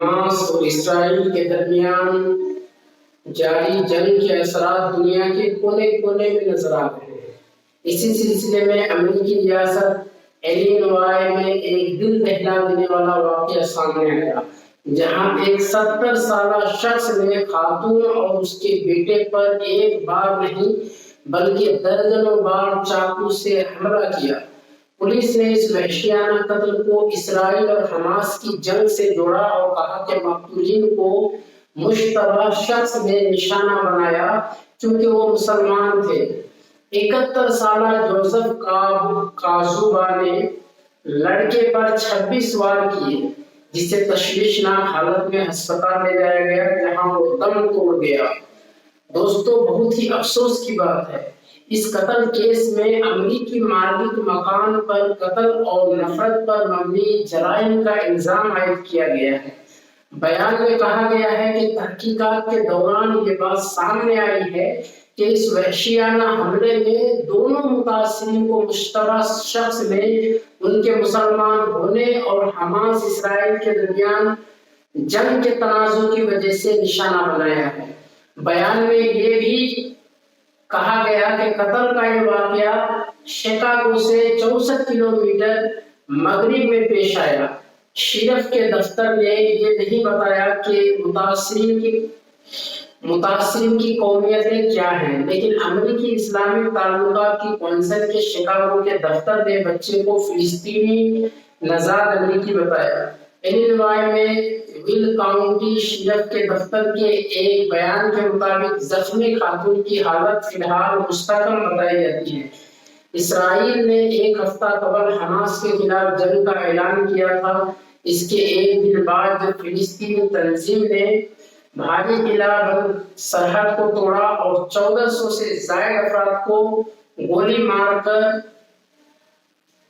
Hamas اور اسرائیل کے درمیان جاری جنگ کے اثرات دنیا کے کونے کونے میں نظر آ رہے ہیں۔ اسی سلسلے میں امریکی ریاست ایلینوائے میں ایک دل دہلا دینے والا واقعہ سامنے آیا، جہاں ایک 70 سالہ شخص نے خاتون اور اس کے بیٹے پر ایک بار نہیں بلکہ درجنوں بار چاقو سے حملہ کیا۔ پولیس نے اس وحشیانہ قتل کو اسرائیل اور حماس کی جنگ سے جوڑا اور کہا کہ مقتولین کو مشتبہ شخص نے نشانہ بنایا کیونکہ وہ مسلمان تھے۔ 71 سالہ جوزف کازوبا نے لڑکے پر 26 وار کیے، جسے تشویشناک حالت میں ہسپتال لے جایا گیا جہاں وہ دم توڑ گیا۔ دوستو، بہت ہی افسوس کی بات ہے، اس قتل کیس میں امریکی مالک مکان پر قتل اور نفرت پر مبنی جرائم کا الزام عائد کیا گیا ہے۔ بیان میں کہا گیا ہے کہ تحقیقات کے دوران یہ بات سامنے آئی ہے کہ اس وحشیانہ حملے میں دونوں متاثرین کو مشتبہ شخص نے ان کے مسلمان ہونے اور حماس اسرائیل کے درمیان جنگ کے تنازع کی وجہ سے نشانہ بنایا ہے۔ بیان میں یہ بھی کہا گیا کہ قتل کا یہ واقعہ شکاگو سے 64 کلومیٹر مغرب میں پیش آیا۔ شریف کے دفتر نے یہ نہیں بتایا کہ متاثرین کی قومیتیں کیا ہیں، لیکن امریکی اسلامی تعلقات کی کونسل کے شکاگو کے دفتر نے بچے کو فلسطینی نژاد امریکی بتایا۔ ایلینوائے میں ول کاؤنٹی شریف کے دفتر کے ایک بیان کے مطابق زخمی خاتون کی حالت فی الحال مستحکم بتائی جاتی ہے۔ اسرائیل نے ایک ہفتہ قبل حماس کے خلاف جنگ کا اعلان کیا تھا۔ اس کے ایک دن بعد جب فلسطینی تنظیم نے بھاری قلعہ بند سرحد کو توڑا اور 1400 سے زائد افراد کو گولی مار کر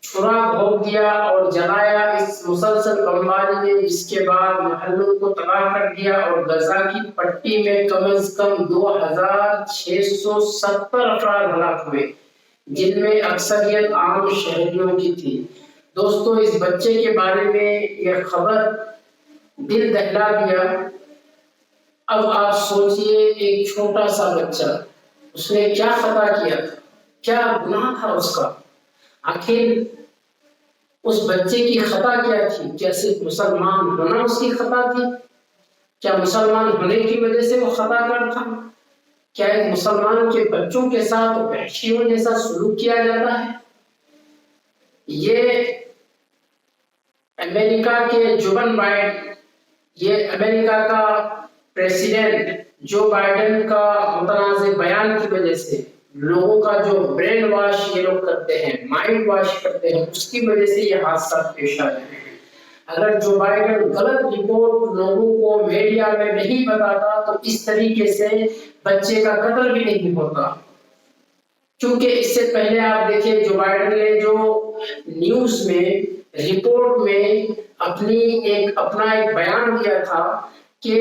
چھرا گھونپ دیا اور جلایا، اس مسلسل بمباری نے جس کے بعد محلوں کو تباہ کر دیا اور غزہ کی پٹی میں کم از کم 2670 افراد ہلاک ہوئے، جن میں اکثریت عام شہریوں کی تھی۔ دوستو، اس بچے کے بارے میں یہ خبر دل دہلا دیا۔ اب آپ سوچئے، ایک چھوٹا سا بچہ، اس نے کیا خطا کیا تھا، کیا گناہ تھا اس کا؟ آخر اس بچے کی خطا کیا تھی؟ کیا صرف مسلمان ہونا اس کی خطا تھی؟ کیا مسلمان ہونے کی وجہ سے وہ خطا کار تھا؟ کیا ایک مسلمان کے بچوں کے ساتھ وحشیوں جیسا سلوک کیا جاتا ہے؟ یہ امریکہ کے یہ امریکہ کا پریزیڈنٹ جو بائیڈن کا متنازع بیان کی وجہ سے لوگوں کا جو برین واش یہ لوگ کرتے ہیں، مائنڈ واش کرتے ہیں، اس کی وجہ سے یہ حادثات پیش آ رہے ہیں۔ اگر جو بائیڈن غلط رپورٹ لوگوں کو میڈیا میں نہیں بتاتا تو اس طریقے سے بچے کا قتل بھی نہیں ہوتا۔ کیونکہ اس سے پہلے آپ دیکھیں، جو بائیڈن نے جو نیوز میں رپورٹ میں اپنا ایک بیان دیا تھا کہ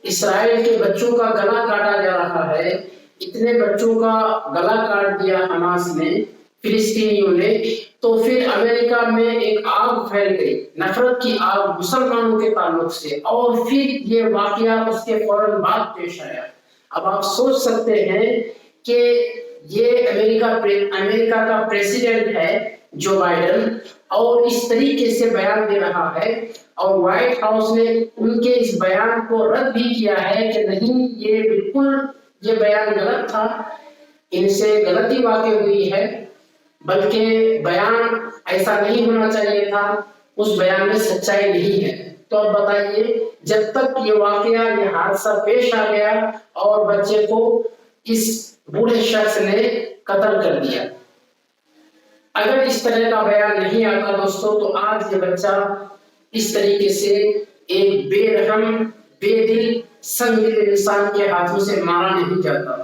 اسرائیل کے بچوں کا گلا کاٹا جا رہا ہے، اتنے بچوں کا گلا کاٹ دیا حماس نے، فلسطینیوں نے، تو پھر امریکہ میں ایک آگ پھیل گئی، نفرت کی آگ مسلمانوں کے تعلق سے، اور پھر یہ واقعہ اس کے فوراً بعد پیش آیا۔ اب آپ سوچ سکتے ہیں کہ یہ امریکہ کا پریزیڈنٹ ہے جو بائیڈن، اور اس طریقے سے بیان دے رہا ہے، اور وائٹ ہاؤس نے ان کے اس بیان کو رد بھی کیا ہے کہ نہیں، یہ بیان غلط تھا، ان سے غلطی واقع ہوئی ہے، بلکہ بیان ایسا نہیں ہونا چاہیے تھا، اس بیان میں سچائی نہیں ہے۔ تو اب بتائیے، جب تک یہ واقعہ، یہ حادثہ پیش آ گیا اور بچے کو اس بوڑھے شخص نے قتل کر دیا، اگر اس طرح کا بیان نہیں آتا دوستو، تو آج یہ بچہ اس طریقے سے ایک بے رحم، بے دل، سنگ دل انسان کے ہاتھوں سے مارا نہیں جاتا۔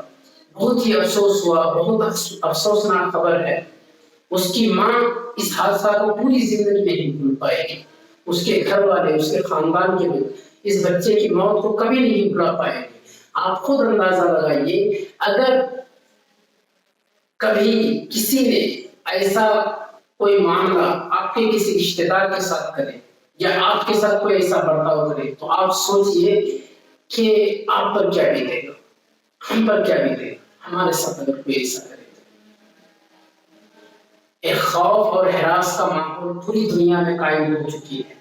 بہت ہی افسوس ہوا، بہت افسوسناک خبر ہے۔ اس کی ماں اس حادثہ کو پوری زندگی نہیں بھول پائے گی، اس کے گھر والے، اس کے خاندان کے لوگ اس بچے کی موت کو کبھی نہیں بھلا پائیں گے۔ آپ خود اندازہ لگائیے، اگر کبھی کسی نے ایسا کوئی معاملہ آپ کے کسی رشتہ دار کے ساتھ کرے، یا آپ کے ساتھ کوئی ایسا برتاؤ کرے تو آپ سوچئے کہ آپ پر کیا بیتے گا، ہم پر کیا بیتے گا ہمارے ساتھ اگر کوئی ایسا کرے۔ ایک خوف اور ہراس کا ماحول پوری دنیا میں قائم ہو چکی ہے۔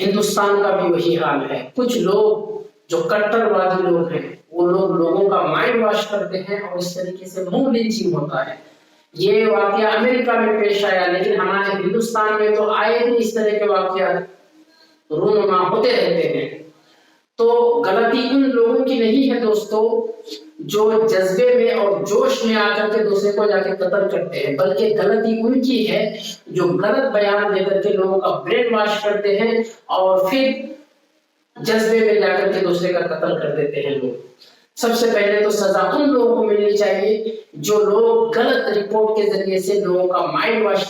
ہندوستان کا بھی وہی حال ہے۔ کچھ لوگ جو کٹر وادی لوگ ہیں وہ لوگ لوگوں کا مائنڈ واش کرتے ہیں اور اس طریقے سے منہ لنچنگ ہوتا ہے۔ یہ واقعہ امریکہ میں پیش آیا، لیکن ہمارے ہندوستان میں تو آئے بھی اس طرح کے واقعات رونما ہوتے رہتے ہیں۔ تو غلطی ان لوگوں کی نہیں ہے دوستو جو جذبے میں اور جوش میں آ کر کے دوسرے کو جا کے قتل کرتے ہیں، بلکہ غلطی ان کی ہے جو غلط بیان دے کر کے لوگوں کا برین واش کرتے ہیں اور پھر جذبے میں جا کر کے دوسرے کا قتل کر دیتے ہیں لوگ۔ سب سے پہلے تو سزا ان لوگوں کو ملنی چاہیے جو لوگ غلط رپورٹ کے ذریعے سے لوگوں کا مائنڈ واش